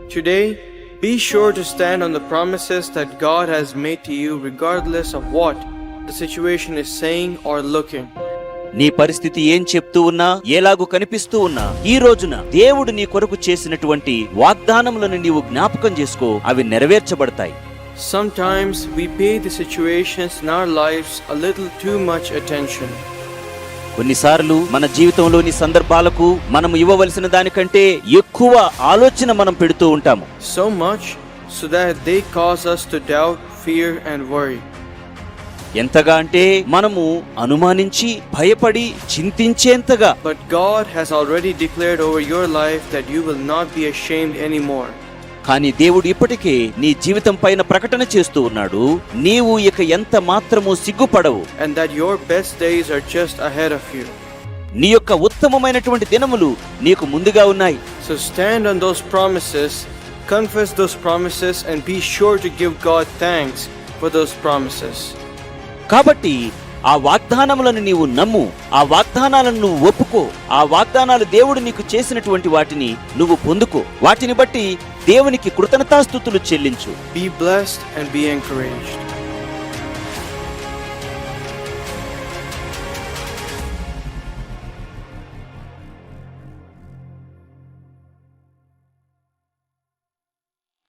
Today, be sure to stand on the promises that God has made to you regardless of what the situation is saying or looking. నీ పరిస్థితి ఏం చెప్తూ ఉన్నా, ఎలాగూ కనిపిస్తూ ఉన్నా, ఈ రోజున దేవుడు నీ కొరకు చేసినటువంటి వాగ్దానములను నీవు జ్ఞాపకం చేసుకో. అవి నెరవేర్చబడతాయి. Sometimes we pay the situations in our lives a little too much attention. కొన్నిసార్లు మన జీవితంలోని సందర్భాలకు మనం ఇవ్వవలసిన దానికంటే ఎక్కువ ఆలోచన మనం పెడుతూ ఉంటాము. So much so that they cause us to doubt, fear and worry. ఎంతగా అంటే మనము అనుమానించి, భయపడి, చింతించేంతగా. But God has already declared over your life that you will not be ashamed anymore. కానీ దేవుడు ఇప్పటికే నీ జీవితం పైన ప్రకటన చేస్తూ ఉన్నాడు, నీవు ఇక ఎంత మాత్రము సిగ్గుపడవు. And that your best days are just ahead of you. నీ యొక్క ఉత్తమమైనటువంటి దినములు నీకు ముందుగా ఉన్నాయి. So stand on those promises, confess those promises and be sure to give God thanks for those promises. కాబట్టి ఆ వాగ్దానములను నీవు నమ్ము, ఆ వాగ్దానాలను నువ్వు ఒప్పుకో, ఆ వాగ్దానాలు దేవుడు నీకు చేసినటువంటి వాటిని నువ్వు పొందుకో. వాటిని బట్టి దేవునికి కృతజ్ఞతాస్తుతులు చెల్లించు. Be blessed and be encouraged.